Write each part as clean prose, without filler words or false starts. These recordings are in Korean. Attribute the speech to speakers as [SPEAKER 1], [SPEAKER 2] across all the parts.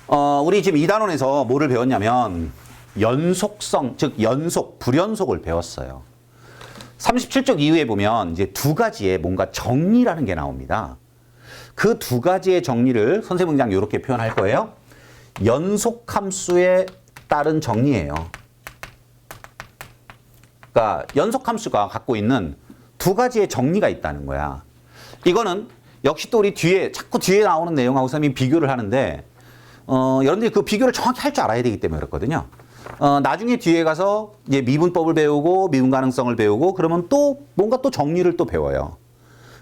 [SPEAKER 1] 우리 지금 2단원에서 뭐를 배웠냐면 연속성, 즉 연속, 불연속을 배웠어요. 37쪽 이후에 보면 이제 두 가지의 뭔가 정리라는 게 나옵니다. 그 두 가지의 정리를 선생님장 이렇게 표현할 거예요. 연속함수에 따른 정리예요. 그러니까 연속함수가 갖고 있는 두 가지의 정리가 있다는 거야. 이거는 역시 또 우리 뒤에 자꾸 뒤에 나오는 내용하고 선생님이 비교를 하는데 여러분들이 그 비교를 정확히 할 줄 알아야 되기 때문에 그렇거든요. 나중에 뒤에 가서 이제 미분법을 배우고 미분 가능성을 배우고 그러면 또 뭔가 또 정리를 또 배워요.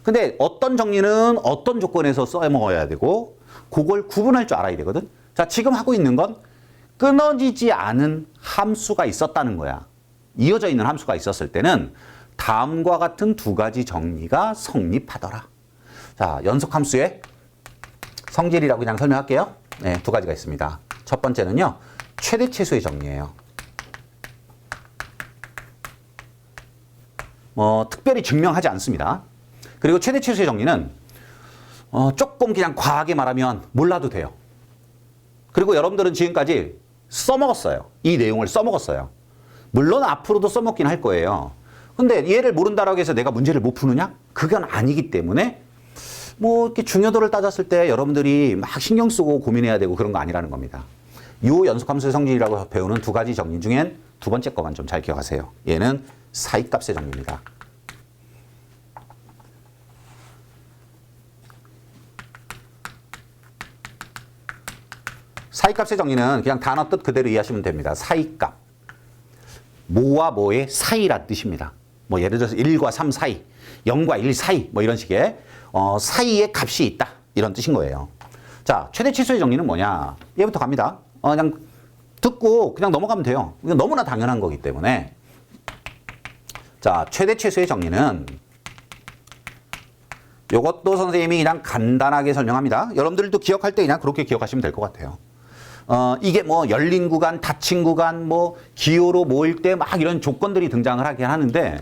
[SPEAKER 1] 근데 어떤 정리는 어떤 조건에서 써먹어야 되고 그걸 구분할 줄 알아야 되거든. 자, 지금 하고 있는 건 끊어지지 않은 함수가 있었다는 거야. 이어져 있는 함수가 있었을 때는 다음과 같은 두 가지 정리가 성립하더라. 자, 연속함수의 성질이라고 그냥 설명할게요. 네, 두 가지가 있습니다. 첫 번째는요, 최대치수의 정리예요. 특별히 증명하지 않습니다. 그리고 최대치수의 정리는 조금 그냥 과하게 말하면 몰라도 돼요. 그리고 여러분들은 지금까지 써먹었어요. 이 내용을 써먹었어요. 물론 앞으로도 써먹긴 할 거예요. 근데 얘를 모른다라고 해서 내가 문제를 못 푸느냐? 그건 아니기 때문에 뭐 이렇게 중요도를 따졌을 때 여러분들이 막 신경 쓰고 고민해야 되고 그런 거 아니라는 겁니다. 요 연속함수의 성질이라고 배우는 두 가지 정리 중엔 두 번째 거만 좀 잘 기억하세요. 얘는 사이값의 정리입니다. 사이값의 정리는 그냥 단어 뜻 그대로 이해하시면 됩니다. 사이값. 뭐와 뭐의 사이란 뜻입니다. 뭐 예를 들어서 1과 3 사이, 0과 1 사이, 뭐 이런 식의 사이의 값이 있다. 이런 뜻인 거예요. 자, 최대치수의 정리는 뭐냐? 얘부터 갑니다. 그냥 듣고 그냥 넘어가면 돼요. 이건 너무나 당연한 거기 때문에. 자, 최대치수의 정리는 이것도 선생님이 그냥 간단하게 설명합니다. 여러분들도 기억할 때 그냥 그렇게 기억하시면 될 것 같아요. 이게 뭐 열린 구간, 닫힌 구간, 뭐 기호로 모일 때 막 이런 조건들이 등장을 하긴 하는데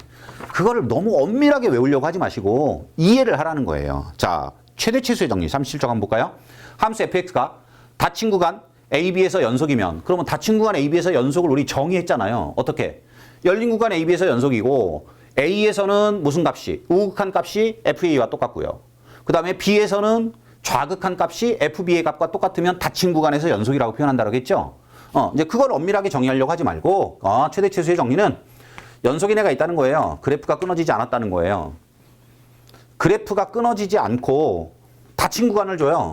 [SPEAKER 1] 그거를 너무 엄밀하게 외우려고 하지 마시고 이해를 하라는 거예요. 자, 최대치수의 정리 37쪽 한번 볼까요? 함수 fx가 닫힌 구간 AB에서 연속이면 그러면 닫힌 구간 AB에서 연속을 우리 정의했잖아요. 어떻게? 열린 구간 AB에서 연속이고 A에서는 무슨 값이? 우극한 값이 FA와 똑같고요. 그 다음에 B에서는 좌극한 값이 FB의 값과 똑같으면 닫힌 구간에서 연속이라고 표현한다고 했죠. 이제 그걸 엄밀하게 정의하려고 하지 말고 최대치수의 정리는 연속인 애가 있다는 거예요. 그래프가 끊어지지 않았다는 거예요. 그래프가 끊어지지 않고 닫힌 구간을 줘요.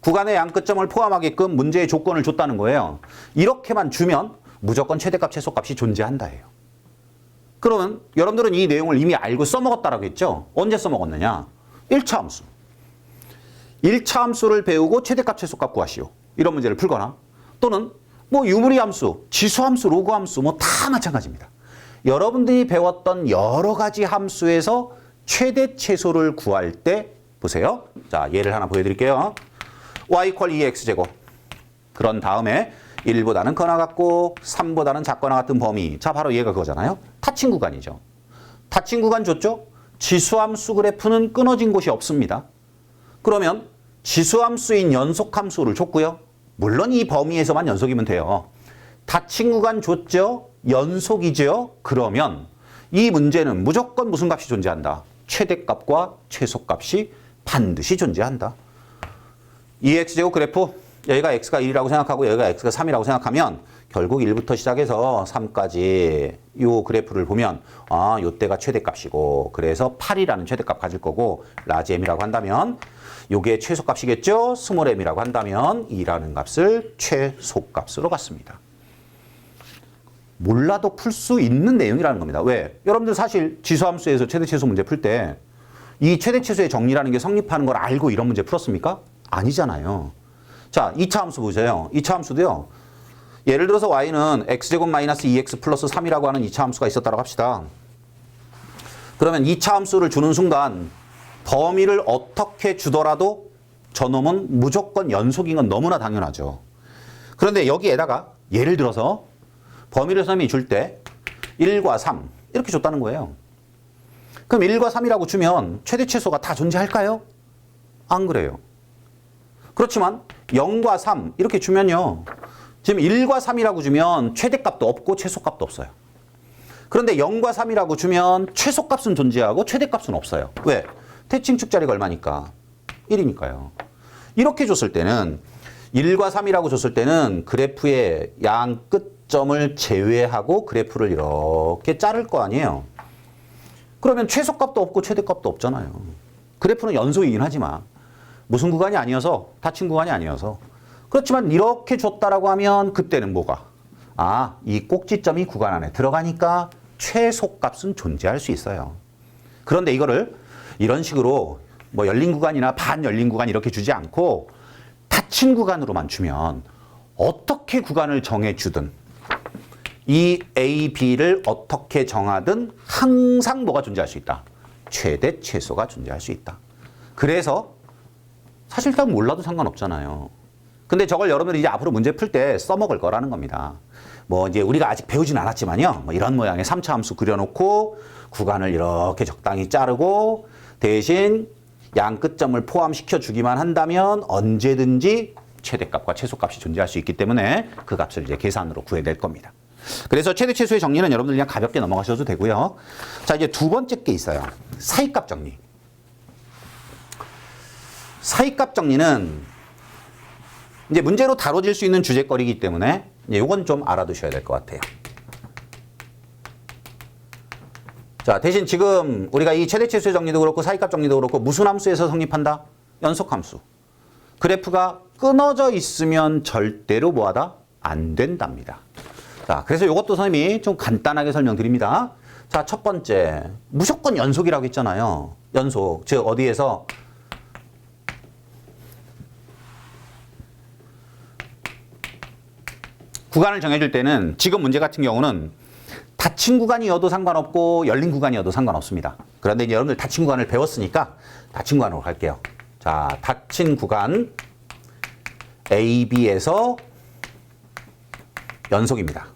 [SPEAKER 1] 구간의 양끝점을 포함하게끔 문제의 조건을 줬다는 거예요. 이렇게만 주면 무조건 최대값, 최소값이 존재한다예요. 그러면 여러분들은 이 내용을 이미 알고 써먹었다라고 했죠. 언제 써먹었느냐? 1차 함수. 1차 함수를 배우고 최대값, 최소값 구하시오. 이런 문제를 풀거나 또는 뭐 유무리 함수, 지수 함수, 로그 함수 뭐 다 마찬가지입니다. 여러분들이 배웠던 여러 가지 함수에서 최대 최소를 구할 때 보세요. 자, 예를 하나 보여드릴게요. y = 2x제곱. 그런 다음에 1보다는 커나 같고 3보다는 작거나 같은 범위. 자, 바로 얘가 그거잖아요. 닫힌 구간이죠. 닫힌 구간 줬죠? 지수함수 그래프는 끊어진 곳이 없습니다. 그러면 지수함수인 연속함수를 줬고요. 물론 이 범위에서만 연속이면 돼요. 닫힌 구간 줬죠? 연속이죠? 그러면 이 문제는 무조건 무슨 값이 존재한다? 최대값과 최소값이 반드시 존재한다. 2x제곱 그래프, 여기가 x가 1이라고 생각하고 여기가 x가 3이라고 생각하면 결국 1부터 시작해서 3까지 이 그래프를 보면 이때가 최대값이고 그래서 8이라는 최대값 가질 거고 라지 m이라고 한다면 이게 최소값이겠죠? 스몰 m이라고 한다면 2라는 값을 최소값으로 갖습니다. 몰라도 풀 수 있는 내용이라는 겁니다. 왜? 여러분들 사실 지수함수에서 최대최소 문제 풀 때 이 최대최소의 정리라는 게 성립하는 걸 알고 이런 문제 풀었습니까? 아니잖아요. 자, 2차 함수 보세요. 2차 함수도요. 예를 들어서 y는 x제곱 마이너스 2x 플러스 3이라고 하는 2차 함수가 있었다고 합시다. 그러면 2차 함수를 주는 순간 범위를 어떻게 주더라도 저놈은 무조건 연속인 건 너무나 당연하죠. 그런데 여기에다가 예를 들어서 범위를 선생님이 줄 때 1과 3 이렇게 줬다는 거예요. 그럼 1과 3이라고 주면 최대 최소가 다 존재할까요? 안 그래요. 그렇지만 0과 3 이렇게 주면요. 지금 1과 3이라고 주면 최대값도 없고 최소값도 없어요. 그런데 0과 3이라고 주면 최소값은 존재하고 최대값은 없어요. 왜? 대칭축자리가 얼마니까? 1이니까요. 이렇게 줬을 때는 1과 3이라고 줬을 때는 그래프의 양 끝점을 제외하고 그래프를 이렇게 자를 거 아니에요. 그러면 최소값도 없고 최대값도 없잖아요. 그래프는 연속이긴 하지만 무슨 구간이 아니어서 닫힌 구간이 아니어서 그렇지만 이렇게 줬다라고 하면 그때는 뭐가? 아, 이 꼭지점이 구간 안에 들어가니까 최소값은 존재할 수 있어요. 그런데 이거를 이런 식으로 뭐 열린 구간이나 반열린 구간 이렇게 주지 않고 닫힌 구간으로만 주면 어떻게 구간을 정해주든 이 A, B를 어떻게 정하든 항상 뭐가 존재할 수 있다. 최대, 최소가 존재할 수 있다. 그래서 사실 딱 몰라도 상관없잖아요. 근데 저걸 여러분들이 이제 앞으로 문제 풀 때 써먹을 거라는 겁니다. 뭐 이제 우리가 아직 배우진 않았지만요. 뭐 이런 모양의 3차 함수 그려놓고 구간을 이렇게 적당히 자르고 대신 양 끝점을 포함시켜 주기만 한다면 언제든지 최대값과 최소값이 존재할 수 있기 때문에 그 값을 이제 계산으로 구해낼 겁니다. 그래서 최대 최소의 정리는 여러분들 그냥 가볍게 넘어가셔도 되고요. 자, 이제 두 번째 게 있어요. 사이값 정리. 사이값 정리는 이제 문제로 다뤄질 수 있는 주제거리이기 때문에 이건 좀 알아두셔야 될 것 같아요. 자, 대신 지금 우리가 이 최대 최소의 정리도 그렇고 사이값 정리도 그렇고 무슨 함수에서 성립한다? 연속함수. 그래프가 끊어져 있으면 절대로 뭐하다? 안 된답니다. 자, 그래서 이것도 선생님이 좀 간단하게 설명드립니다. 자, 첫 번째, 무조건 연속이라고 했잖아요. 연속, 즉 어디에서 구간을 정해줄 때는 지금 문제 같은 경우는 닫힌 구간이어도 상관없고 열린 구간이어도 상관없습니다. 그런데 이제 여러분들 닫힌 구간을 배웠으니까 닫힌 구간으로 갈게요. 자, 닫힌 구간 A, B에서 연속입니다.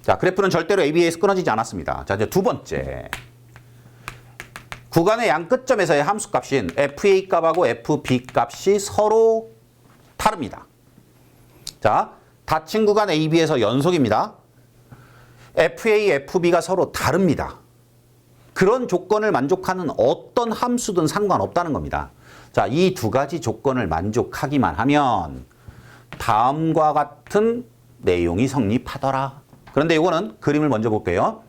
[SPEAKER 1] 자, 그래프는 절대로 A, B에서 끊어지지 않았습니다. 자, 이제 두 번째. 구간의 양 끝점에서의 함수값인 FA 값하고 FB 값이 서로 다릅니다. 자, 닫힌 구간 A, B에서 연속입니다. FA, FB가 서로 다릅니다. 그런 조건을 만족하는 어떤 함수든 상관없다는 겁니다. 자, 이 두 가지 조건을 만족하기만 하면 다음과 같은 내용이 성립하더라. 그런데 이거는 그림을 먼저 볼게요.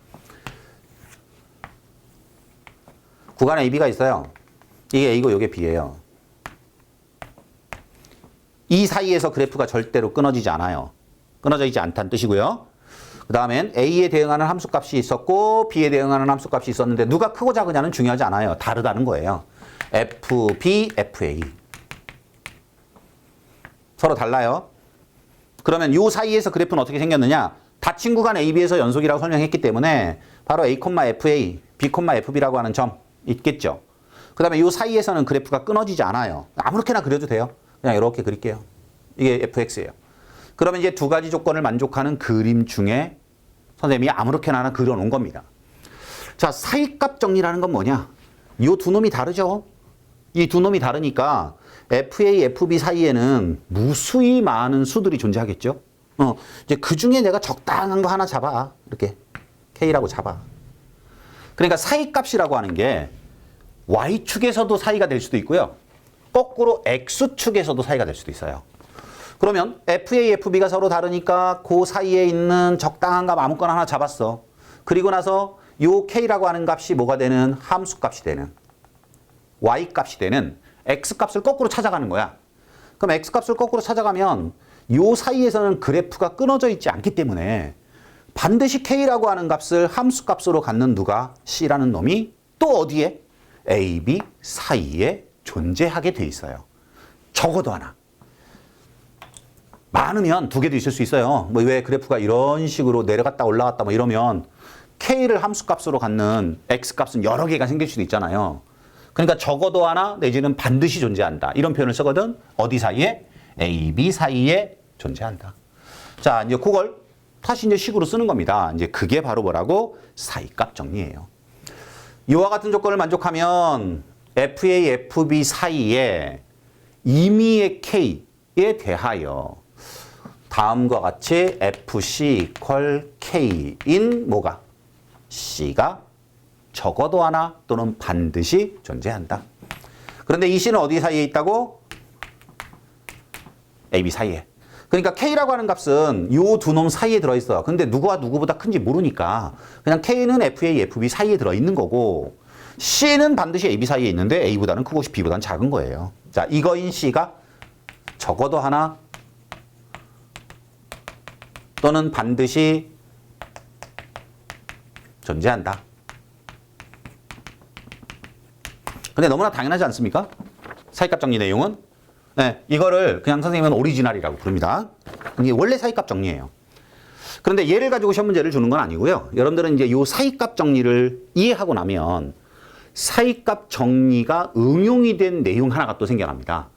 [SPEAKER 1] 구간 AB가 있어요. 이게 A고 이게 B예요. 이 사이에서 그래프가 절대로 끊어지지 않아요. 끊어져 있지 않다는 뜻이고요. 그 다음엔 A에 대응하는 함수값이 있었고 B에 대응하는 함수값이 있었는데 누가 크고 작으냐는 중요하지 않아요. 다르다는 거예요. FB, FA. 서로 달라요. 그러면 이 사이에서 그래프는 어떻게 생겼느냐? 닫힌 구간 AB에서 연속이라고 설명했기 때문에 바로 A, FA, B, FB라고 하는 점 있겠죠. 그 다음에 이 사이에서는 그래프가 끊어지지 않아요. 아무렇게나 그려도 돼요. 그냥 이렇게 그릴게요. 이게 FX예요. 그러면 이제 두 가지 조건을 만족하는 그림 중에 선생님이 아무렇게나 하나 그려놓은 겁니다. 자, 사이값 정리라는 건 뭐냐? 이 두 놈이 다르죠? 이 두 놈이 다르니까 FA, FB 사이에는 무수히 많은 수들이 존재하겠죠? 이제 그 중에 내가 적당한 거 하나 잡아. 이렇게 K라고 잡아. 그러니까 사이값이라고 하는 게 Y축에서도 사이가 될 수도 있고요. 거꾸로 X축에서도 사이가 될 수도 있어요. 그러면 FA, FB가 서로 다르니까 그 사이에 있는 적당한 값 아무거나 하나 잡았어. 그리고 나서 요 K라고 하는 값이 뭐가 되는? 함수값이 되는. Y값이 되는 X값을 거꾸로 찾아가는 거야. 그럼 X값을 거꾸로 찾아가면 요 사이에서는 그래프가 끊어져 있지 않기 때문에 반드시 K라고 하는 값을 함수값으로 갖는 누가? C라는 놈이 또 어디에? A, B 사이에 존재하게 돼 있어요. 적어도 하나. 많으면 두 개도 있을 수 있어요. 뭐 왜 그래프가 이런 식으로 내려갔다 올라갔다 뭐 이러면 K를 함수값으로 갖는 X값은 여러 개가 생길 수도 있잖아요. 그러니까 적어도 하나 내지는 반드시 존재한다. 이런 표현을 쓰거든. 어디 사이에? A, B 사이에 존재한다. 자, 이제 그걸 다시 이제 식으로 쓰는 겁니다. 이제 그게 바로 뭐라고? 사이값 정리예요. 이와 같은 조건을 만족하면 FA, FB 사이에 임의의 K에 대하여 다음과 같이 FC equal K인 뭐가? C가 적어도 하나 또는 반드시 존재한다. 그런데 이 C는 어디 사이에 있다고? AB 사이에. 그러니까 K라고 하는 값은 요 두 놈 사이에 들어있어. 근데 누구와 누구보다 큰지 모르니까 그냥 K는 FA, FB 사이에 들어있는 거고 C는 반드시 AB 사이에 있는데 A보다는 크고 B보다는 작은 거예요. 자, 이거인 C가 적어도 하나 또는 반드시 존재한다. 근데 너무나 당연하지 않습니까? 사이값 정리 내용은? 네, 이거를 그냥 선생님은 오리지널이라고 부릅니다. 이게 원래 사이값 정리예요. 그런데 얘를 가지고 시험 문제를 주는 건 아니고요. 여러분들은 이제 이 사이값 정리를 이해하고 나면 사이값 정리가 응용이 된 내용 하나가 또 생겨납니다.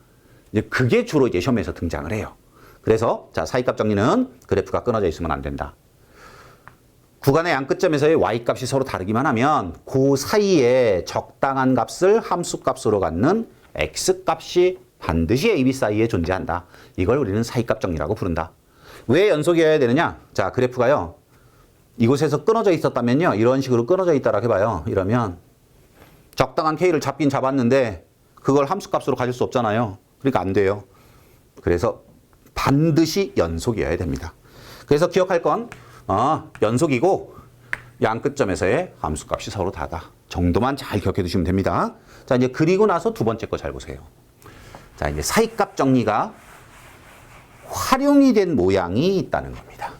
[SPEAKER 1] 이제 그게 주로 이제 시험에서 등장을 해요. 그래서 자, 사이값 정리는 그래프가 끊어져 있으면 안 된다. 구간의 양끝점에서의 y값이 서로 다르기만 하면 그 사이에 적당한 값을 함수값으로 갖는 x값이 반드시 AB 사이에 존재한다. 이걸 우리는 사이값 정리라고 부른다. 왜 연속이어야 되느냐? 자, 그래프가요. 이곳에서 끊어져 있었다면요. 이런 식으로 끊어져 있다라고 해봐요. 이러면 적당한 K를 잡긴 잡았는데 그걸 함수값으로 가질 수 없잖아요. 그러니까 안 돼요. 그래서 반드시 연속이어야 됩니다. 그래서 기억할 건 연속이고 양끝점에서의 함수값이 서로 다르다 정도만 잘 기억해 두시면 됩니다. 자, 이제 그리고 나서 두 번째 거 잘 보세요. 자, 이제 사이값 정리가 활용이 된 모양이 있다는 겁니다.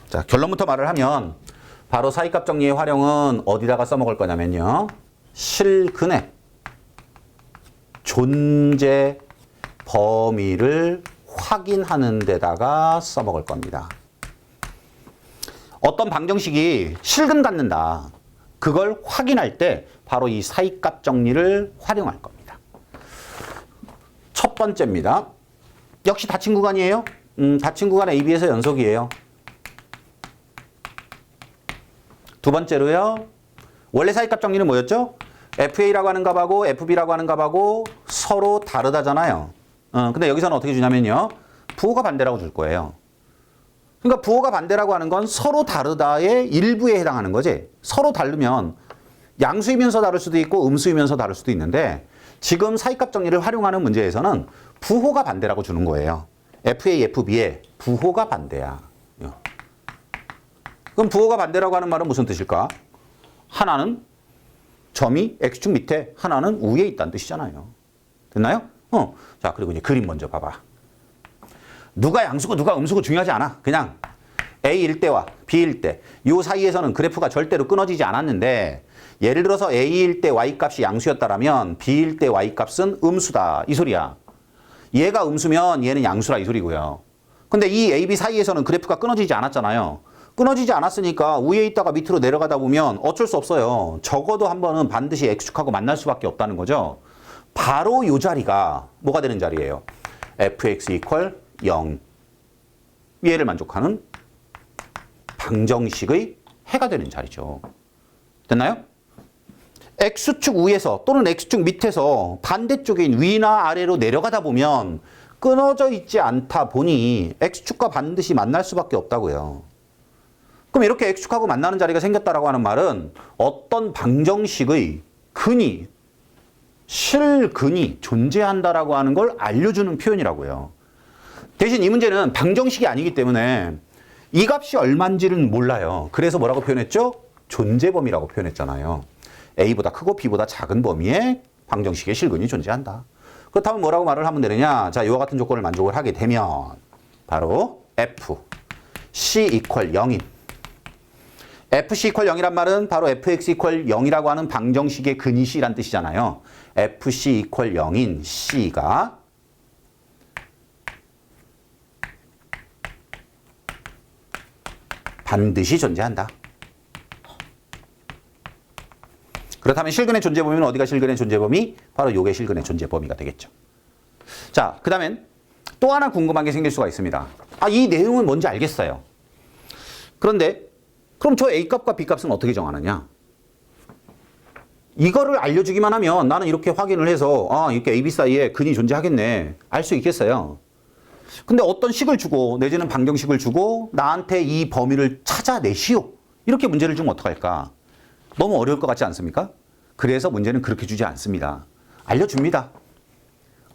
[SPEAKER 1] 자, 결론부터 말을 하면 바로 사이값 정리의 활용은 어디다가 써먹을 거냐면요. 실근의 존재 범위를 확인하는 데다가 써먹을 겁니다. 어떤 방정식이 실근 갖는다. 그걸 확인할 때 바로 이 사이값 정리를 활용할 겁니다. 첫 번째입니다. 역시 닫힌 구간이에요. 닫힌 구간 AB에서 연속이에요. 두 번째로요. 원래 사이값 정리는 뭐였죠? FA라고 하는 값하고 FB라고 하는 값하고 서로 다르다잖아요. 근데 여기서는 어떻게 주냐면요. 부호가 반대라고 줄 거예요. 그러니까 부호가 반대라고 하는 건 서로 다르다의 일부에 해당하는 거지. 서로 다르면 양수이면서 다를 수도 있고 음수이면서 다를 수도 있는데 지금 사이값 정리를 활용하는 문제에서는 부호가 반대라고 주는 거예요. FA, FB의 부호가 반대야. 그럼 부호가 반대라고 하는 말은 무슨 뜻일까? 하나는 점이 X축 밑에 하나는 위에 있다는 뜻이잖아요. 됐나요? 자, 그리고 이제 그림 먼저 봐봐. 누가 양수고 누가 음수고 중요하지 않아. 그냥 A일 때와 B일 때 이 사이에서는 그래프가 절대로 끊어지지 않았는데 예를 들어서 A일 때 Y값이 양수였다라면 B일 때 Y값은 음수다. 이 소리야. 얘가 음수면 얘는 양수라 이 소리고요. 근데 이 A, B 사이에서는 그래프가 끊어지지 않았잖아요. 끊어지지 않았으니까 위에 있다가 밑으로 내려가다 보면 어쩔 수 없어요. 적어도 한 번은 반드시 X축하고 만날 수밖에 없다는 거죠. 바로 이 자리가 뭐가 되는 자리예요? fx equal 0. 얘를 만족하는 방정식의 해가 되는 자리죠. 됐나요? X축 위에서 또는 X축 밑에서 반대쪽인 위나 아래로 내려가다 보면 끊어져 있지 않다 보니 X축과 반드시 만날 수밖에 없다고요. 그럼 이렇게 X축하고 만나는 자리가 생겼다라고 하는 말은 어떤 방정식의 근이, 실근이 존재한다라고 하는 걸 알려주는 표현이라고요. 대신 이 문제는 방정식이 아니기 때문에 이 값이 얼마인지는 몰라요. 그래서 뭐라고 표현했죠? 존재범위라고 표현했잖아요. A보다 크고 B보다 작은 범위에 방정식의 실근이 존재한다. 그렇다면 뭐라고 말을 하면 되느냐? 자, 이와 같은 조건을 만족을 하게 되면 바로 F, C equal 0인 FC equal 0이란 말은 바로 FX equal 0이라고 하는 방정식의 근이 C란 뜻이잖아요. FC equal 0인 C가 반드시 존재한다. 그렇다면 실근의 존재 범위는 어디가 실근의 존재 범위? 바로 요게 실근의 존재 범위가 되겠죠. 자, 그 다음엔 또 하나 궁금한 게 생길 수가 있습니다. 이 내용은 뭔지 알겠어요. 그런데 그럼 저 A값과 B값은 어떻게 정하느냐? 이거를 알려주기만 하면 나는 이렇게 확인을 해서 이렇게 A, B 사이에 근이 존재하겠네. 알 수 있겠어요. 근데 어떤 식을 주고 내지는 방정식을 주고 나한테 이 범위를 찾아내시오. 이렇게 문제를 주면 어떡할까? 너무 어려울 것 같지 않습니까? 그래서 문제는 그렇게 주지 않습니다. 알려줍니다.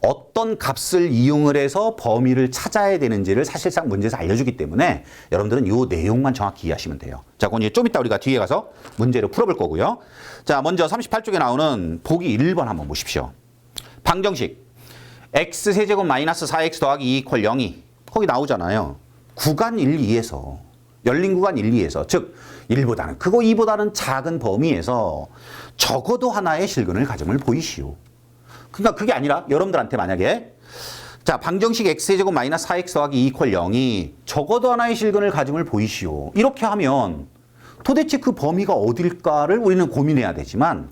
[SPEAKER 1] 어떤 값을 이용을 해서 범위를 찾아야 되는지를 사실상 문제에서 알려주기 때문에 여러분들은 이 내용만 정확히 이해하시면 돼요. 자, 그건 이제 좀 이따 우리가 뒤에 가서 문제를 풀어볼 거고요. 자, 먼저 38쪽에 나오는 보기 1번 한번 보십시오. 방정식 x세제곱 마이너스 4x 더하기 2 이퀄 0이 거기 나오잖아요. 구간 1, 2에서 열린 구간 1, 2에서 즉 1보다는 크고 2보다는 작은 범위에서 적어도 하나의 실근을 가정을 보이시오. 그러니까 그게 아니라 여러분들한테 만약에 자 방정식 x제곱 마이너스 4x 더하기 2 이퀄 0이 적어도 하나의 실근을 가정을 보이시오. 이렇게 하면 도대체 그 범위가 어딜까를 우리는 고민해야 되지만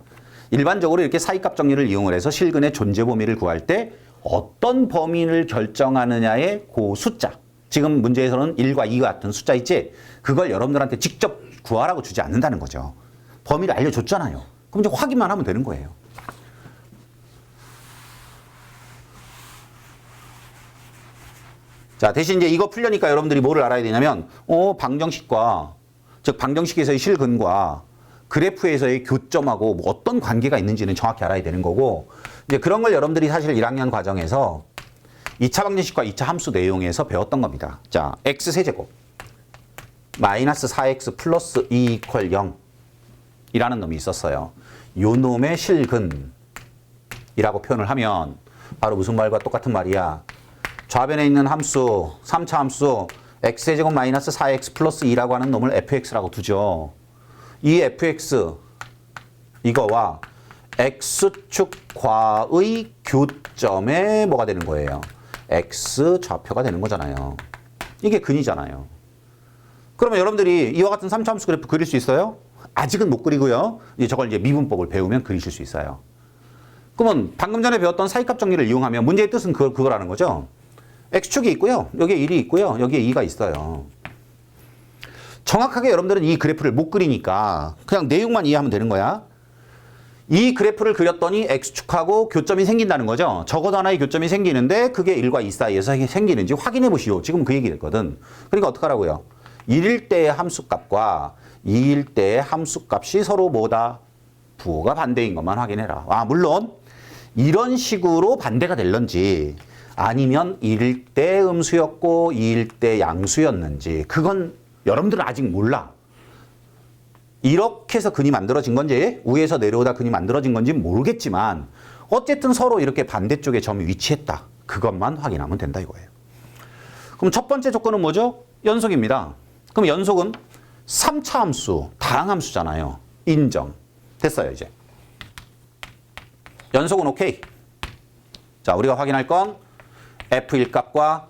[SPEAKER 1] 일반적으로 이렇게 사이값 정리를 이용을 해서 실근의 존재 범위를 구할 때 어떤 범위를 결정하느냐의 그 숫자 지금 문제에서는 1과 2가 같은 숫자 있지? 그걸 여러분들한테 직접 구하라고 주지 않는다는 거죠. 범위를 알려줬잖아요. 그럼 이제 확인만 하면 되는 거예요. 자, 대신 이제 이거 풀려니까 여러분들이 뭐를 알아야 되냐면, 방정식과, 즉, 방정식에서의 실근과 그래프에서의 교점하고 뭐 어떤 관계가 있는지는 정확히 알아야 되는 거고, 이제 그런 걸 여러분들이 사실 1학년 과정에서 2차 방정식과 2차 함수 내용에서 배웠던 겁니다. 자, x세제곱 마이너스 4x 플러스 2 이퀄 0 이라는 놈이 있었어요. 요 놈의 실근이라고 표현을 하면 바로 무슨 말과 똑같은 말이야. 좌변에 있는 함수, 3차 함수 x제곱 마이너스 4x 플러스 2라고 하는 놈을 fx라고 두죠. 이 fx 이거와 x축과의 교점에 뭐가 되는 거예요? x 좌표가 되는 거잖아요. 이게 근이잖아요. 그러면 여러분들이 이와 같은 3차 함수 그래프 그릴 수 있어요? 아직은 못 그리고요. 이제 저걸 이제 미분법을 배우면 그리실 수 있어요. 그러면 방금 전에 배웠던 사이값 정리를 이용하면 문제의 뜻은 그거라는 거죠. x축이 있고요. 여기에 1이 있고요. 여기에 2가 있어요. 정확하게 여러분들은 이 그래프를 못 그리니까 그냥 내용만 이해하면 되는 거야. 이 그래프를 그렸더니 x축하고 교점이 생긴다는 거죠. 적어도 하나의 교점이 생기는데 그게 1과 2 사이에서 생기는지 확인해 보시오. 지금 그 얘기를 했거든. 그러니까 어떡하라고요? 1일 때의 함수값과 2일 때의 함수값이 서로 뭐다? 부호가 반대인 것만 확인해라. 물론 이런 식으로 반대가 될런지 아니면 1일 때 음수였고 2일 때 양수였는지 그건 여러분들은 아직 몰라. 이렇게 해서 근이 만들어진 건지 위에서 내려오다 근이 만들어진 건지 모르겠지만 어쨌든 서로 이렇게 반대쪽에 점이 위치했다. 그것만 확인하면 된다 이거예요. 그럼 첫 번째 조건은 뭐죠? 연속입니다. 그럼 연속은 3차 함수, 다항함수잖아요. 인정. 됐어요 이제. 연속은 오케이. 자, 우리가 확인할 건 F1 값과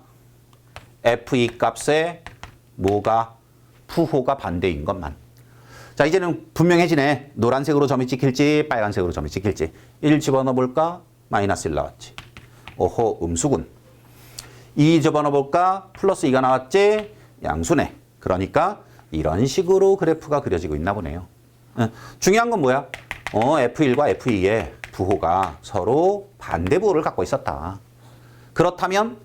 [SPEAKER 1] F2 값의 뭐가 부호가 반대인 것만. 자, 이제는 분명해지네. 노란색으로 점이 찍힐지 빨간색으로 점이 찍힐지. 1 집어넣어 볼까? 마이너스 1 나왔지. 오호, 음수군. 2 집어넣어 볼까? 플러스 2가 나왔지? 양수네. 그러니까 이런 식으로 그래프가 그려지고 있나 보네요. 중요한 건 뭐야? F1과 F2의 부호가 서로 반대 부호를 갖고 있었다. 그렇다면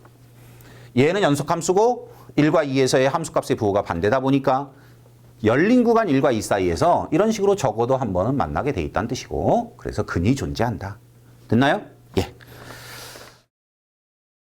[SPEAKER 1] 얘는 연속함수고 1과 2에서의 함수값의 부호가 반대다 보니까 열린 구간 1과 2 사이에서 이런 식으로 적어도 한 번은 만나게 돼 있다는 뜻이고 그래서 근이 존재한다. 됐나요?